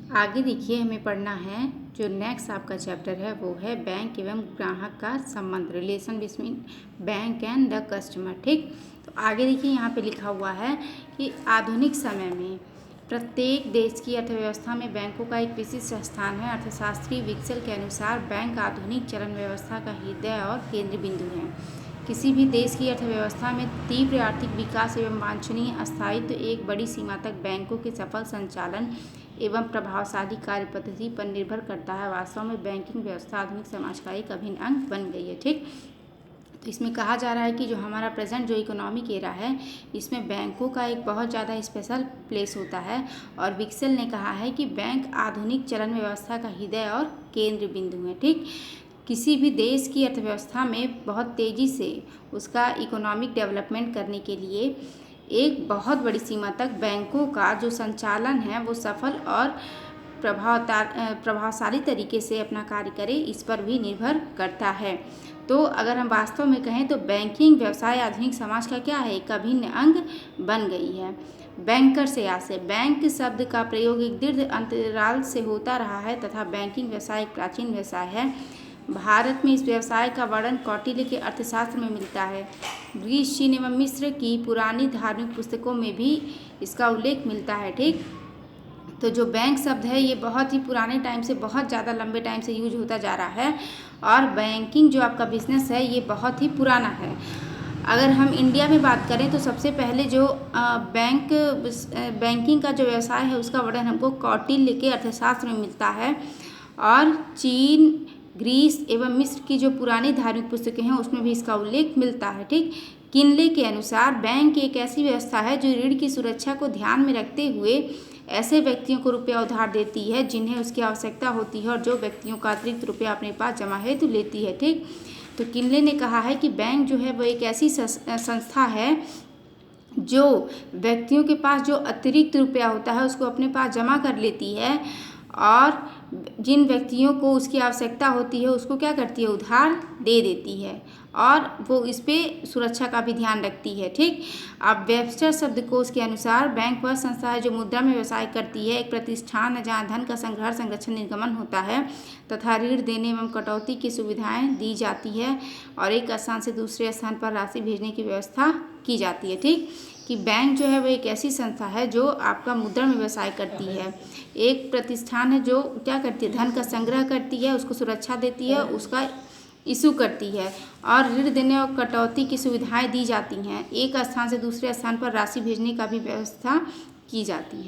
आगे देखिए हमें पढ़ना है जो नेक्स्ट आपका चैप्टर है वो है बैंक एवं ग्राहक का संबंध, relation between bank and the customer. ठीक, तो आगे देखिए यहाँ पे लिखा हुआ है कि आधुनिक समय में प्रत्येक देश की अर्थव्यवस्था में बैंकों का एक विशिष्ट स्थान है। अर्थशास्त्री विक्सल के अनुसार बैंक आधुनिक चलन व्यवस्था का हृदय और केंद्र बिंदु है। किसी भी देश की अर्थव्यवस्था में तीव्र आर्थिक विकास एवं वांछनीय स्थायित्व एक बड़ी सीमा तक बैंकों के सफल संचालन एवं प्रभावशाली कार्य पद्धति पर निर्भर करता है। वास्तव में बैंकिंग व्यवस्था आधुनिक समाज का एक अभिन्न अंग बन गई है। ठीक, तो इसमें कहा जा रहा है कि जो हमारा प्रेजेंट जो इकोनॉमिक एरा है इसमें बैंकों का एक बहुत ज़्यादा स्पेशल प्लेस होता है। और विक्सल ने कहा है कि बैंक आधुनिक चलन व्यवस्था का हृदय और केंद्र बिंदु है। ठीक, किसी भी देश की अर्थव्यवस्था में बहुत तेज़ी से उसका इकोनॉमिक डेवलपमेंट करने के लिए एक बहुत बड़ी सीमा तक बैंकों का जो संचालन है वो सफल और प्रभावशाली तरीके से अपना कार्य करे, इस पर भी निर्भर करता है। तो अगर हम वास्तव में कहें तो बैंकिंग व्यवसाय आधुनिक समाज का क्या है, एक अभिन्न अंग बन गई है। बैंकर से आशय, बैंक शब्द का प्रयोग एक दीर्घ अंतराल से होता रहा है तथा बैंकिंग व्यवसाय एक प्राचीन व्यवसाय है। भारत में इस व्यवसाय का वर्णन कौटिल्य के अर्थशास्त्र में मिलता है। ग्रीस, चीन एवं मिस्र की पुरानी धार्मिक पुस्तकों में भी इसका उल्लेख मिलता है। ठीक, तो जो बैंक शब्द है ये बहुत ही पुराने टाइम से, बहुत ज़्यादा लंबे टाइम से यूज होता जा रहा है और बैंकिंग जो आपका बिजनेस है ये बहुत ही पुराना है। अगर हम इंडिया में बात करें तो सबसे पहले जो बैंकिंग का जो व्यवसाय है उसका वर्णन हमको कौटिल्य के अर्थशास्त्र में मिलता है। और चीन, ग्रीस एवं मिस्र की जो पुरानी धार्मिक पुस्तकें हैं उसमें भी इसका उल्लेख मिलता है। ठीक, किनले के अनुसार बैंक एक ऐसी व्यवस्था है जो ऋण की सुरक्षा को ध्यान में रखते हुए ऐसे व्यक्तियों को रुपया उधार देती है जिन्हें उसकी आवश्यकता होती है और जो व्यक्तियों का अतिरिक्त रुपया अपने पास जमा हेतु लेती है। ठीक, तो किनले ने कहा है कि बैंक जो है वो एक ऐसी संस्था है जो व्यक्तियों के पास जो अतिरिक्त रुपया होता है उसको अपने पास जमा कर लेती है और जिन व्यक्तियों को उसकी आवश्यकता होती है उसको क्या करती है, उधार दे देती है और वो इस पे सुरक्षा का भी ध्यान रखती है। ठीक, अब वेबस्टर शब्दकोश के अनुसार बैंक वह संस्था है जो मुद्रा में व्यवसाय करती है, एक प्रतिष्ठान है जहाँ धन का संग्रह, संरक्षण, निर्गमन होता है तथा ऋण देने एवं कटौती की सुविधाएं दी जाती है और एक स्थान से दूसरे स्थान पर राशि भेजने की व्यवस्था की जाती है। ठीक, कि बैंक जो है वो एक ऐसी संस्था है जो आपका मुद्रा में व्यवसाय करती है, एक प्रतिष्ठान है जो क्या करती है, धन का संग्रह करती है, उसको सुरक्षा देती है, उसका इशू करती है और ऋण देने और कटौती की सुविधाएं दी जाती हैं। एक स्थान से दूसरे स्थान पर राशि भेजने का भी व्यवस्था की जाती है।